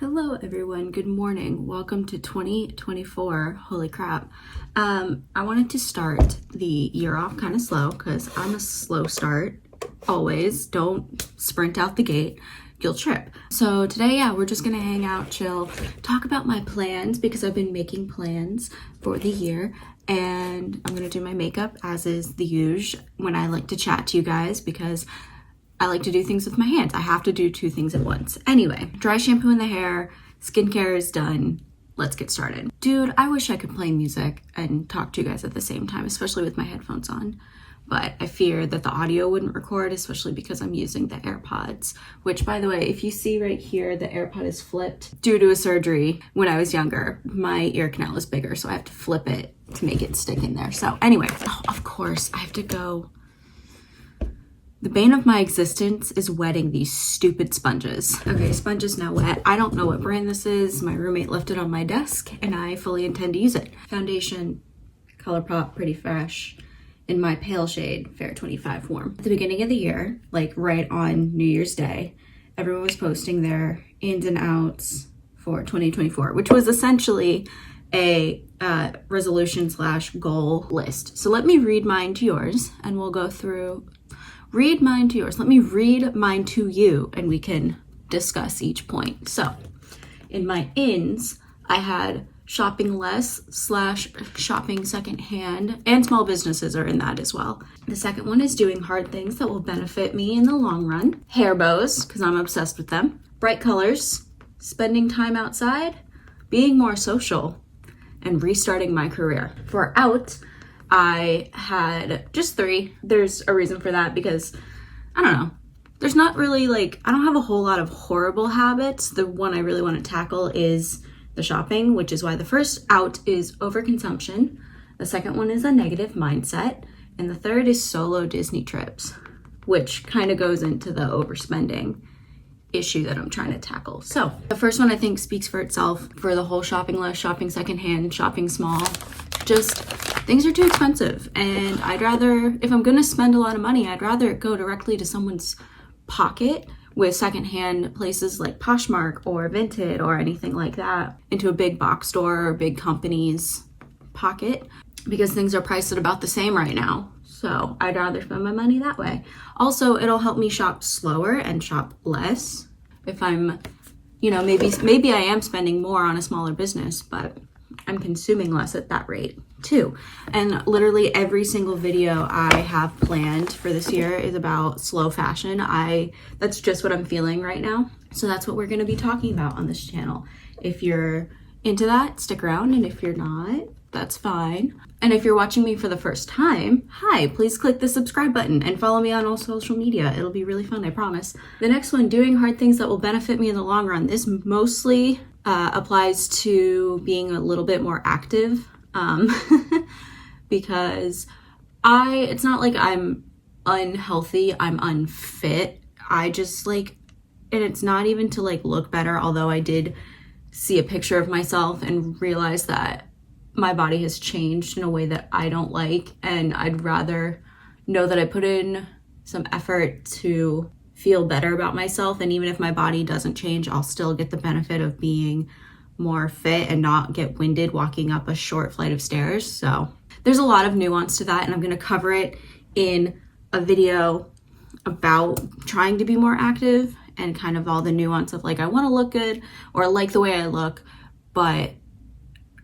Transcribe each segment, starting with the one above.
Hello everyone, good morning. Welcome to 2024. Holy crap. I wanted to start the year off kind of slow because I'm a slow start. Always. Don't sprint out the gate. You'll trip. So today, we're just gonna hang out, chill, talk about my plans because I've been making plans for the year, and I'm gonna do my makeup as is the usual when I like to chat to you guys because I like to do things with my hands. I have to do two things at once. Anyway, dry shampoo in the hair, skincare is done. Let's get started. Dude, I wish I could play music and talk to you guys at the same time, especially with my headphones on. But I fear that the audio wouldn't record, especially because I'm using the AirPods, which, by the way, if you see right here, the AirPod is flipped due to a surgery when I was younger. My ear canal is bigger, so I have to flip it to make it stick in there. So anyway, of course, I have to go. The bane of my existence is wetting these stupid sponges. Okay, sponge is now wet. I don't know what brand this is. My roommate left it on my desk and I fully intend to use it. Foundation, Colourpop Pretty Fresh in my pale shade, Fair 25 Warm. At the beginning of the year, like right on New Year's Day, everyone was posting their ins and outs for 2024, which was essentially a resolution / goal list. So let me read mine to yours and we'll go through. Read mine to yours. Let me read mine to you and we can discuss each point. So in my ins, I had shopping less / shopping secondhand, and small businesses are in that as well. The second one is doing hard things that will benefit me in the long run. Hair bows, because I'm obsessed with them. Bright colors, spending time outside, being more social, and restarting my career. For out, I had just 3. There's a reason for that because, I don't know, there's not really I don't have a whole lot of horrible habits. The one I really want to tackle is the shopping, which is why the first out is overconsumption. The second one is a negative mindset. And the third is solo Disney trips, which kind of goes into the overspending issue that I'm trying to tackle. So the first one I think speaks for itself for the whole shopping less, shopping secondhand, shopping small. Just things are too expensive, and I'd rather, if I'm gonna spend a lot of money, I'd rather it go directly to someone's pocket with secondhand places like Poshmark or Vinted or anything like that into a big box store or big company's pocket, because things are priced at about the same right now. So I'd rather spend my money that way. Also, it'll help me shop slower and shop less. If I'm, maybe I am spending more on a smaller business, but I'm consuming less at that rate too. And literally every single video I have planned for this year is about slow fashion. That's just what I'm feeling right now. So that's what we're going to be talking about on this channel. If you're into that, stick around. And if you're not, that's fine. And if you're watching me for the first time, hi, please click the subscribe button and follow me on all social media. It'll be really fun, I promise. The next one, doing hard things that will benefit me in the long run. This mostly applies to being a little bit more active because it's not like I'm unhealthy, I'm unfit. I just and it's not even to look better, although I did see a picture of myself and realize that my body has changed in a way that I don't like, and I'd rather know that I put in some effort to feel better about myself, and even if my body doesn't change, I'll still get the benefit of being more fit and not get winded walking up a short flight of stairs. So there's a lot of nuance to that, and I'm going to cover it in a video about trying to be more active and kind of all the nuance of I want to look good or like the way I look, but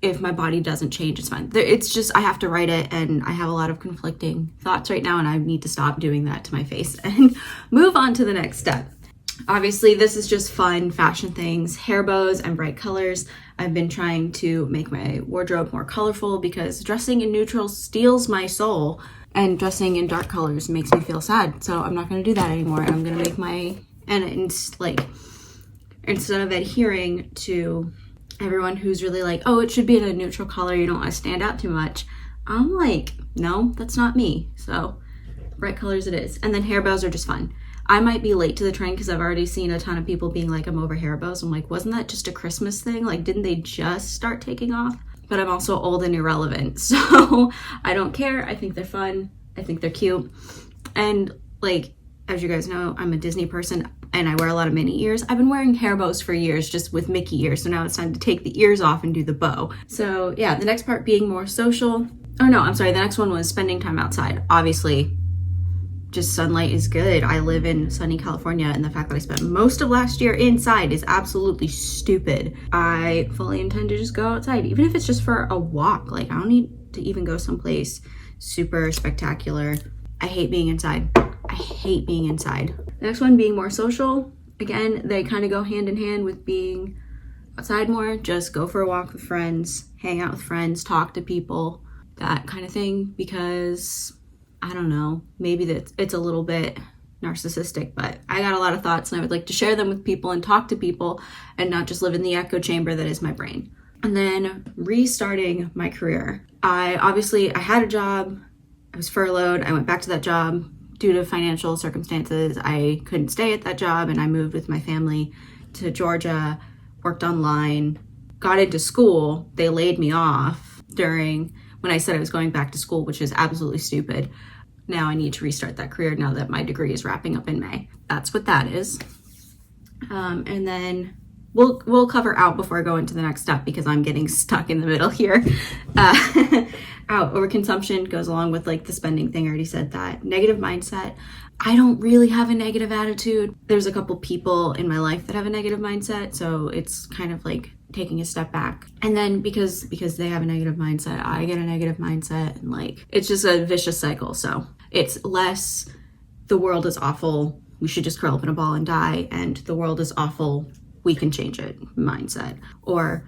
if my body doesn't change, it's fine. It's just, I have to write it, and I have a lot of conflicting thoughts right now, and I need to stop doing that to my face and move on to the next step. Obviously, this is just fun fashion things, hair bows and bright colors. I've been trying to make my wardrobe more colorful because dressing in neutrals steals my soul, and dressing in dark colors makes me feel sad. So I'm not going to do that anymore. I'm going to make instead of adhering to everyone who's really oh, it should be in a neutral color, you don't want to stand out too much, I'm no, that's not me. So bright colors it is. And then hair bows are just fun. I might be late to the trend because I've already seen a ton of people being I'm over hair bows. I'm wasn't that just a Christmas thing? Didn't they just start taking off? But I'm also old and irrelevant, so I don't care. I think they're fun. I think they're cute. And As you guys know, I'm a Disney person and I wear a lot of mini ears. I've been wearing hair bows for years just with Mickey ears, so now it's time to take the ears off and do the bow. So yeah, the next part being more social. Oh no, I'm sorry, the next one was spending time outside. Obviously, just sunlight is good. I live in sunny California, and the fact that I spent most of last year inside is absolutely stupid. I fully intend to just go outside, even if it's just for a walk. Like, I don't need to even go someplace super spectacular. I hate being inside. I hate being inside. The next one being more social. Again, they kind of go hand in hand with being outside more. Just go for a walk with friends, hang out with friends, talk to people, that kind of thing, because I don't know, maybe that it's a little bit narcissistic, but I got a lot of thoughts and I would like to share them with people and talk to people and not just live in the echo chamber that is my brain. And then restarting my career. I had a job, I was furloughed, I went back to that job due to financial circumstances. I couldn't stay at that job and I moved with my family to Georgia, worked online, got into school. They laid me off when I said I was going back to school, which is absolutely stupid. Now I need to restart that career now that my degree is wrapping up in May. That's what that is. And then we'll cover out before I go into the next step because I'm getting stuck in the middle here. Out overconsumption goes along with like the spending thing. I already said that. Negative mindset. I don't really have a negative attitude. There's a couple people in my life that have a negative mindset, so it's kind of like taking a step back. And then because they have a negative mindset, I get a negative mindset, and like it's just a vicious cycle. So it's less the world is awful, we should just curl up in a ball and die, and the world is awful, we can change it mindset. Or,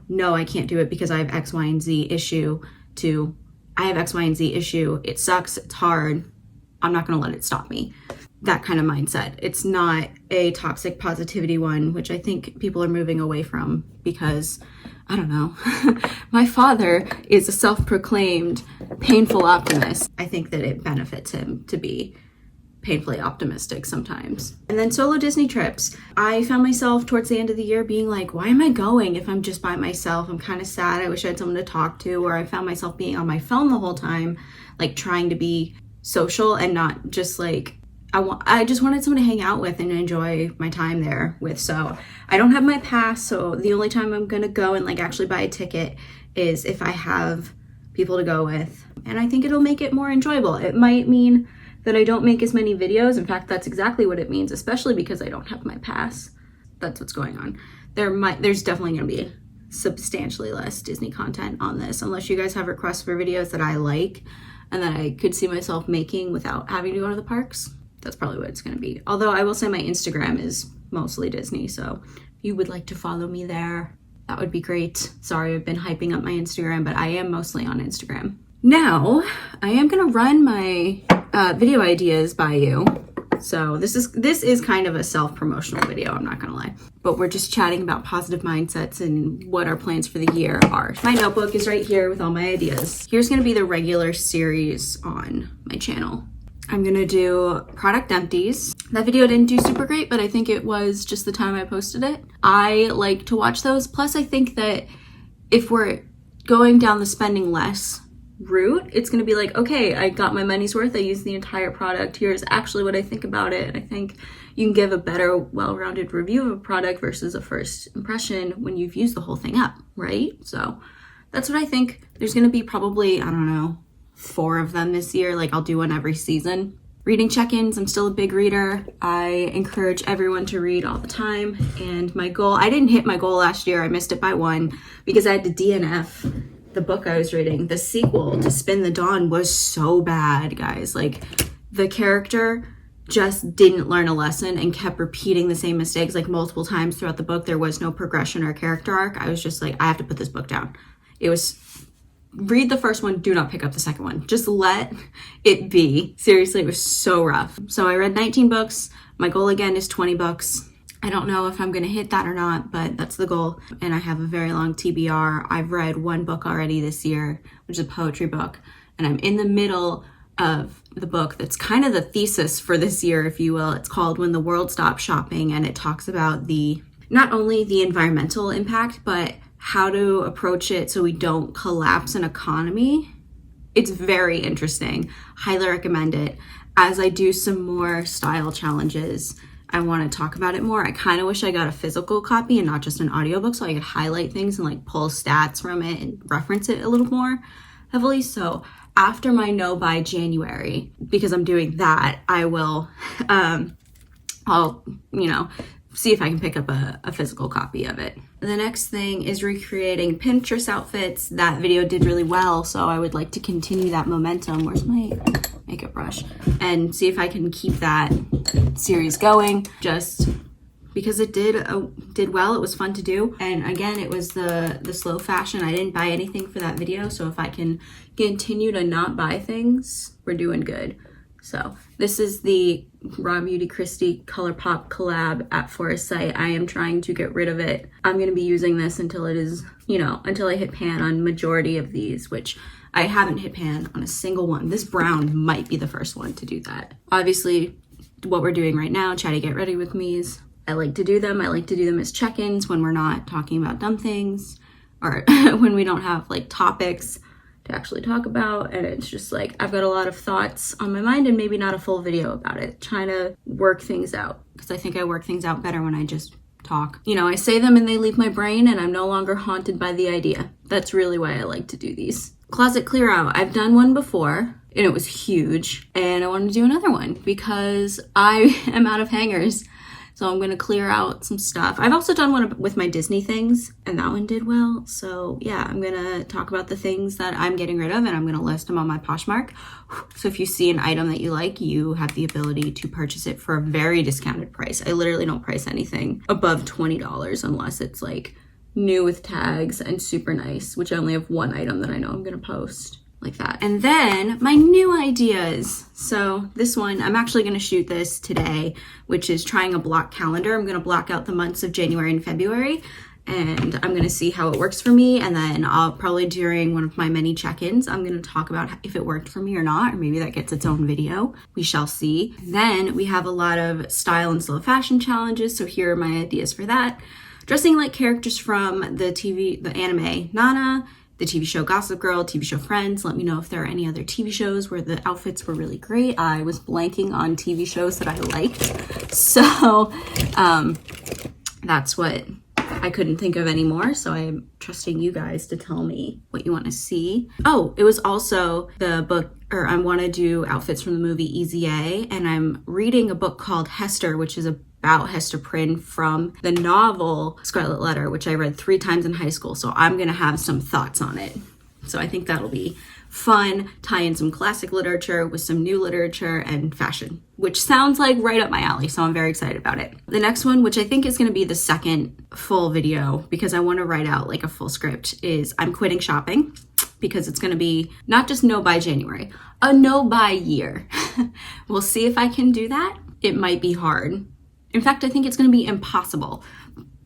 no, I can't do it because I have X, Y, and Z issue, to I have X, Y, and Z issue, it sucks, it's hard, I'm not going to let it stop me. That kind of mindset. It's not a toxic positivity one, which I think people are moving away from because, I don't know, my father is a self-proclaimed painful optimist. I think that it benefits him to be painfully optimistic sometimes. And then solo Disney trips. I found myself towards the end of the year being like, why am I going if I'm just by myself? I'm kind of sad. I wish I had someone to talk to. Or I found myself being on my phone the whole time, like trying to be social and not just like, I just wanted someone to hang out with and enjoy my time there with. So I don't have my pass, so the only time I'm gonna go and like actually buy a ticket is if I have people to go with. And I think it'll make it more enjoyable. It might mean that I don't make as many videos. In fact, that's exactly what it means, especially because I don't have my pass. That's what's going on. There's definitely gonna be substantially less Disney content on this, unless you guys have requests for videos that I like and that I could see myself making without having to go to the parks. That's probably what it's going to be. Although I will say my Instagram is mostly Disney, so if you would like to follow me there, that would be great. Sorry, I've been hyping up my Instagram, but I am mostly on Instagram. Now, I am going to run my video ideas by you. So this is kind of a self-promotional video, I'm not going to lie. But we're just chatting about positive mindsets and what our plans for the year are. My notebook is right here with all my ideas. Here's going to be the regular series on my channel. I'm gonna do product empties. That video didn't do super great, but I think it was just the time I posted it. I like to watch those. Plus, I think that if we're going down the spending less route, it's gonna be like, okay, I got my money's worth. I used the entire product. Here's actually what I think about it. I think you can give a better, well-rounded review of a product versus a first impression when you've used the whole thing up, right? So that's what I think. There's gonna be probably, I don't know, 4 of them this year. Like I'll do one every season. Reading check-ins, I'm still a big reader. I encourage everyone to read all the time. And my goal, I didn't hit my goal last year. I missed it by 1 because I had to DNF the book I was reading. The sequel to Spin the Dawn was so bad, guys. Like the character just didn't learn a lesson and kept repeating the same mistakes like multiple times throughout the book. There was no progression or character arc. I was just like, I have to put this book down. Read the first one, do not pick up the second one. Just let it be. Seriously, it was so rough. So I read 19 books. My goal again is 20 books. I don't know if I'm gonna hit that or not, but that's the goal. And I have a very long TBR. I've read 1 book already this year, which is a poetry book. And I'm in the middle of the book that's kind of the thesis for this year, if you will. It's called When the World Stops Shopping, and it talks about not only the environmental impact, but how to approach it so we don't collapse an economy. It's very interesting. Highly recommend it. as I do some more style challenges, I want to talk about it more. I kind of wish I got a physical copy and not just an audiobook, so I could highlight things and like pull stats from it and reference it a little more heavily. So after my no by January, because I'm doing that, I will, I'll, see if I can pick up a physical copy of it. The next thing is recreating Pinterest outfits. That video did really well, so I would like to continue that momentum. Where's my makeup brush? And see if I can keep that series going, just because it did well. It was fun to do. And again, it was the slow fashion. I didn't buy anything for that video, so if I can continue to not buy things, we're doing good. So this is the Raw Beauty Kristi Colourpop collab at Forest Sight. I am trying to get rid of it. I'm going to be using this until it is, until I hit pan on majority of these, which I haven't hit pan on a single one. This brown might be the first one to do that. Obviously, what we're doing right now, Chatty Get Ready With Me's, I like to do them. I like to do them as check-ins when we're not talking about dumb things, or when we don't have like topics to actually talk about, and it's just like I've got a lot of thoughts on my mind and maybe not a full video about it, trying to work things out, because I think I work things out better when I just talk. I say them and they leave my brain and I'm no longer haunted by the idea. That's really why I like to do these. Closet clear out. I've done one before and it was huge, and I want to do another one because I am out of hangers. So I'm going to clear out some stuff. I've also done one with my Disney things, and that one did well. So yeah, I'm going to talk about the things that I'm getting rid of, and I'm going to list them on my Poshmark. So if you see an item that you like, you have the ability to purchase it for a very discounted price. I literally don't price anything above $20 unless it's like new with tags and super nice, which I only have one item that I know I'm going to post. Like that. And then my new ideas. So this one, I'm actually going to shoot this today, which is trying a block calendar. I'm going to block out the months of January and February, and I'm going to see how it works for me. And then I'll probably, during one of my many check-ins, I'm going to talk about if it worked for me or not, or maybe that gets its own video. We shall see. Then we have a lot of style and slow fashion challenges. So here are my ideas for that. Dressing like characters from the anime Nana, the TV show Gossip Girl, TV show Friends. Let me know if there are any other TV shows where the outfits were really great. I was blanking on TV shows that I liked. So that's what I couldn't think of anymore. So I'm trusting you guys to tell me what you want to see. Oh, it was also the book, or I want to do outfits from the movie Easy A. And I'm reading a book called Hester, which is about Hester Prynne from the novel Scarlet Letter, which I read 3 times in high school. So I'm going to have some thoughts on it. So I think that'll be fun, tie in some classic literature with some new literature and fashion, which sounds like right up my alley. So I'm very excited about it. The next one, which I think is going to be the second full video because I want to write out like a full script, is I'm quitting shopping, because it's going to be not just no buy January, a no buy year. We'll see if I can do that. It might be hard. In fact, I think it's going to be impossible,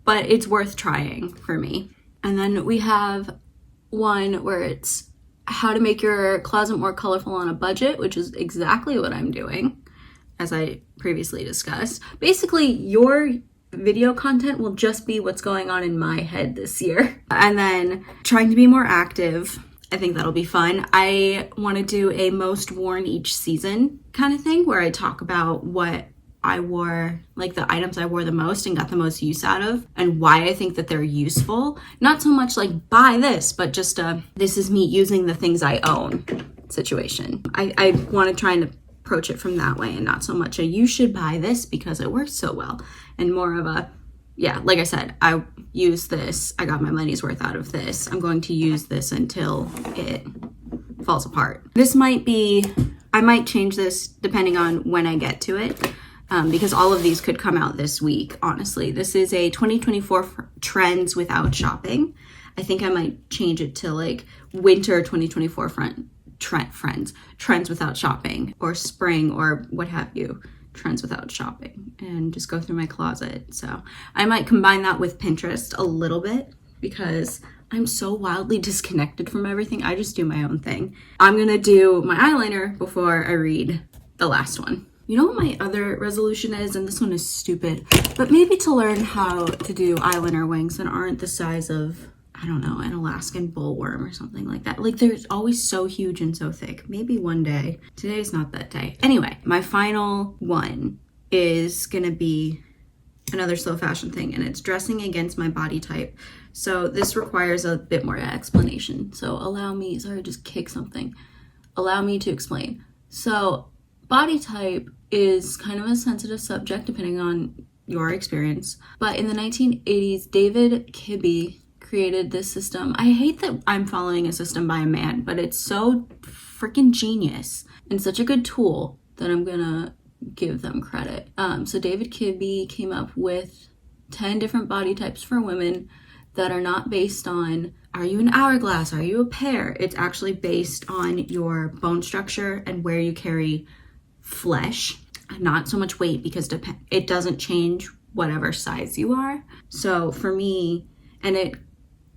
but it's worth trying for me. And then we have one where it's how to make your closet more colorful on a budget, which is exactly what I'm doing, as I previously discussed. Basically, your video content will just be what's going on in my head this year. And then trying to be more active. I think that'll be fun. I want to do a most worn each season kind of thing where I talk about what I wore, like the items I wore the most and got the most use out of, and why I think that they're useful. Not so much like buy this, but just this is me using the things I own situation. I want to try and approach it from that way, and not so much a you should buy this because it works so well, and more of a, yeah, like I said, I use this, I got my money's worth out of this, I'm going to use this until it falls apart. This might be, I might change this depending on when I get to it. Because all of these could come out this week, honestly. This is a 2024 trends without shopping. I think I might change it to like winter 2024 trends without shopping, or spring, or what have you, trends without shopping, and just go through my closet. So I might combine that with Pinterest a little bit because I'm so wildly disconnected from everything. I just do my own thing. I'm gonna do my eyeliner before I read the last one. You know what my other resolution is, and this one is stupid, but maybe to learn how to do eyeliner wings that aren't the size of I don't know, an Alaskan bullworm or something like that. Like they're always so huge and so thick. Maybe one day. Today's not that day. Anyway, my final one is gonna be another slow fashion thing, and it's dressing against my body type. So this requires a bit more explanation. So allow me, sorry, just kick something. Allow me to explain. So body type is kind of a sensitive subject depending on your experience. But in the 1980s, David Kibbe created this system. I hate that I'm following a system by a man, but it's so freaking genius and such a good tool that I'm gonna give them credit. So David Kibbe came up with 10 different body types for women that are not based on, are you an hourglass, are you a pear? It's actually based on your bone structure and where you carry flesh, not so much weight, because it doesn't change whatever size you are. So for me, and it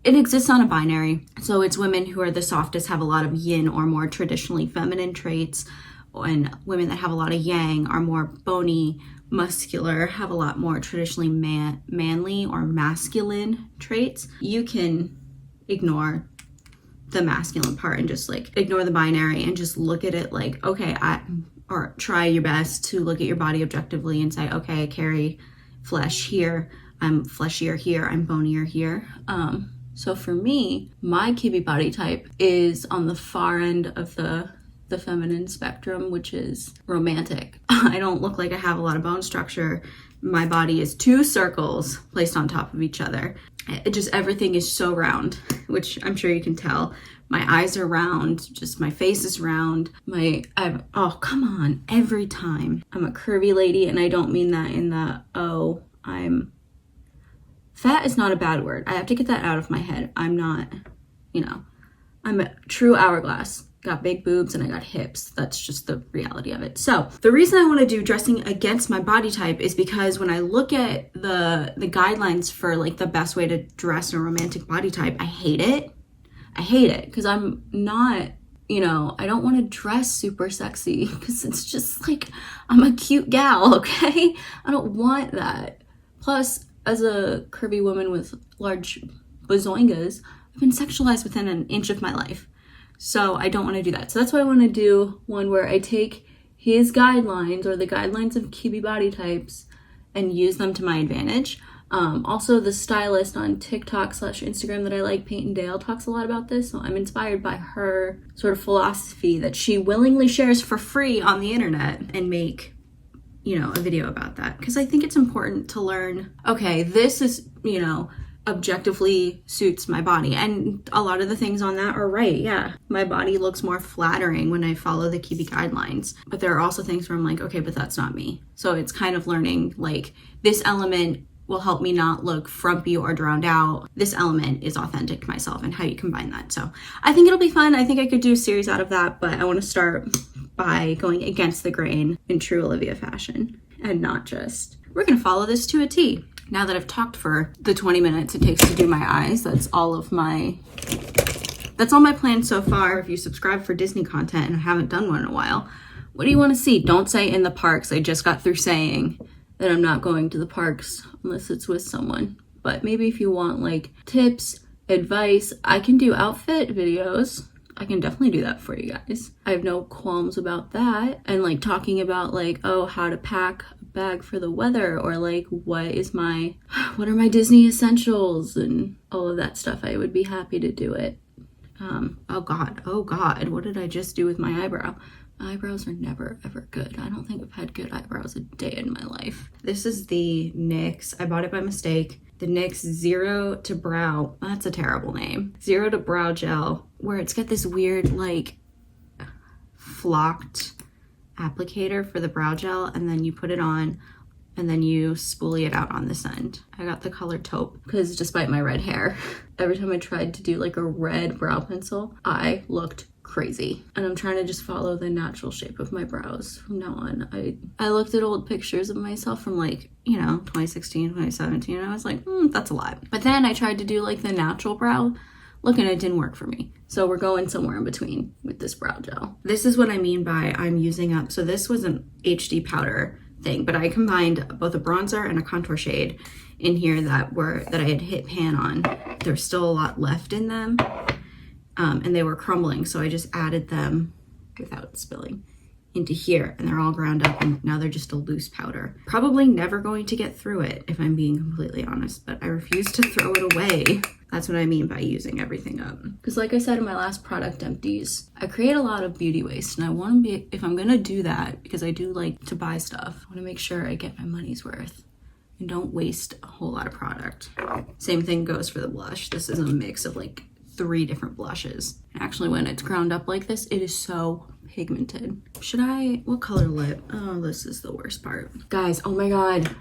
exists on a binary. So it's women who are the softest have a lot of yin or more traditionally feminine traits, and women that have a lot of yang are more bony, muscular, have a lot more traditionally manly or masculine traits. You can ignore the masculine part and just like ignore the binary and just look at it like, okay, or try your best to look at your body objectively and say, okay, I carry flesh here, I'm fleshier here, I'm bonier here. So for me, my Kibbe body type is on the far end of the feminine spectrum, which is romantic. I don't look like I have a lot of bone structure. My body is 2 circles placed on top of each other. It just, everything is so round, which I'm sure you can tell. My eyes are round, just my face is round. Oh, come on, every time. I'm a curvy lady, and I don't mean that in the, oh, fat is not a bad word. I have to get that out of my head. I'm not, I'm a true hourglass. Got big boobs and I got hips. That's just the reality of it. So the reason I want to do dressing against my body type is because when I look at the guidelines for like the best way to dress a romantic body type, I hate it. I hate it because I'm not, I don't want to dress super sexy because it's just like, I'm a cute gal, okay? I don't want that. Plus, as a curvy woman with large bazoingas, I've been sexualized within an inch of my life. So I don't want to do that. So that's why I want to do one where I take his guidelines or the guidelines of Kibbe body types and use them to my advantage. Also, the stylist on TikTok/Instagram that I like, Peyton Dale, talks a lot about this. So I'm inspired by her sort of philosophy that she willingly shares for free on the internet and make, a video about that. Because I think it's important to learn, okay, this is, objectively suits my body, and a lot of the things on that are right. Yeah, my body looks more flattering when I follow the Kibbe guidelines, but there are also things where I'm like, okay, but that's not me. So it's kind of learning, like, this element will help me not look frumpy or drowned out. This element is authentic to myself, and how you combine that. So I think it'll be fun. I think I could do a series out of that, but I want to start by going against the grain in true Olivia fashion, and not just, we're gonna follow this to a T. Now that I've talked for the 20 minutes it takes to do my eyes, that's all my plans so far. If you subscribe for Disney content and haven't done one in a while, what do you want to see? Don't say in the parks. I just got through saying that I'm not going to the parks unless it's with someone. But maybe if you want like tips, advice, I can do outfit videos. I can definitely do that for you guys. I have no qualms about that. And like talking about like, oh, how to pack a bag for the weather, or like what are my Disney essentials and all of that stuff. I would be happy to do it. Oh God, what did I just do with my eyebrow? My eyebrows are never ever good. I don't think I've had good eyebrows a day in my life. This is the NYX, I bought it by mistake. The NYX Zero To Brow, that's a terrible name. Zero To Brow gel, where it's got this weird like flocked applicator for the brow gel, and then you put it on and then you spoolie it out on this end. I got the color taupe because despite my red hair, every time I tried to do like a red brow pencil, I looked crazy. And I'm trying to just follow the natural shape of my brows from now on. I looked at old pictures of myself from like, 2016, 2017, and I was like, that's a lot. But then I tried to do like the natural brow look and it didn't work for me. So we're going somewhere in between with this brow gel. This is what I mean by I'm using up. So this was an HD powder thing, but I combined both a bronzer and a contour shade in here that I had hit pan on. There's still a lot left in them, and they were crumbling, so I just added them without spilling into here, and they're all ground up, and now they're just a loose powder. Probably never going to get through it, if I'm being completely honest, but I refuse to throw it away. That's what I mean by using everything up. Because like I said in my last product empties, I create a lot of beauty waste, and I want to be, if I'm gonna do that, because I do like to buy stuff, I want to make sure I get my money's worth and don't waste a whole lot of product. Same thing goes for the blush. This is a mix of like 3 different blushes. Actually, when it's ground up like this, it is so pigmented. What color lip? Oh, this is the worst part. Guys, oh my God.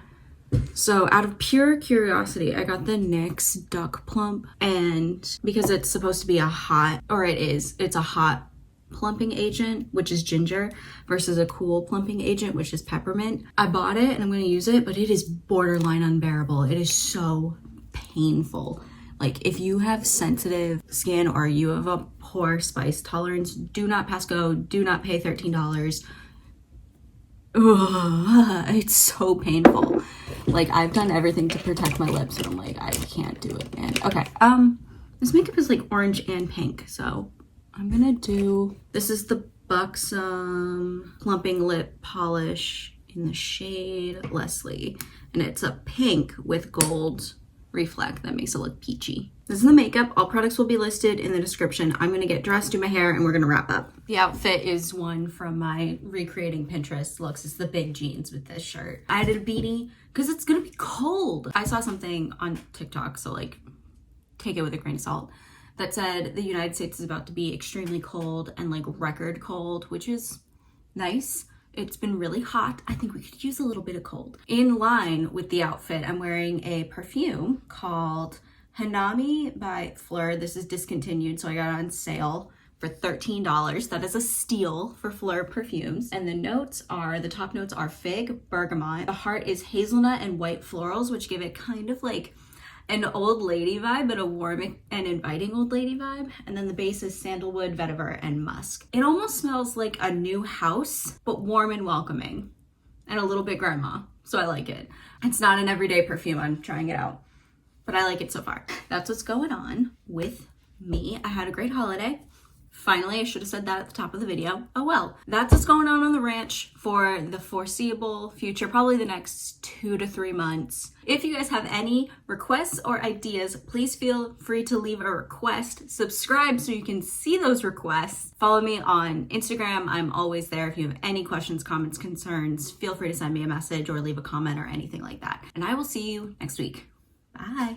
So out of pure curiosity, I got the NYX Duck Plump, and because it's supposed to be it's a hot plumping agent, which is ginger, versus a cool plumping agent, which is peppermint. I bought it and I'm gonna use it, but it is borderline unbearable. It is so painful. Like, if you have sensitive skin or you have a poor spice tolerance, do not pass go, do not pay $13. Ugh, it's so painful. Like, I've done everything to protect my lips, and I'm like, I can't do it, man. Okay, this makeup is like orange and pink, so I'm gonna do, this is the Buxom Plumping Lip Polish in the shade Leslie, and it's a pink with gold reflect that makes it look peachy. This is the makeup. All products will be listed in the description. I'm gonna get dressed, do my hair, and we're gonna wrap up. The outfit is one from my recreating Pinterest looks. It's the big jeans with this shirt. I added a beanie because it's gonna be cold. I saw something on TikTok, so like take it with a grain of salt, that said the United States is about to be extremely cold and like record cold, which is nice. It's been really hot. I think we could use a little bit of cold. In line with the outfit, I'm wearing a perfume called Hanami by Fleur. This is discontinued, so I got it on sale for $13. That is a steal for Fleur perfumes. And the top notes are fig, bergamot. The heart is hazelnut and white florals, which give it kind of like an old lady vibe, but a warm and inviting old lady vibe. And then the base is sandalwood, vetiver, and musk. It almost smells like a new house, but warm and welcoming, and a little bit grandma, so I like it. It's not an everyday perfume, I'm trying it out, but I like it so far. That's what's going on with me. I had a great holiday. Finally, I should have said that at the top of the video. Oh well. That's what's going on the ranch for the foreseeable future, probably the next 2 to 3 months. If you guys have any requests or ideas, please feel free to leave a request. Subscribe so you can see those requests. Follow me on Instagram. I'm always there. If you have any questions, comments, concerns, feel free to send me a message or leave a comment or anything like that. And I will see you next week. Bye.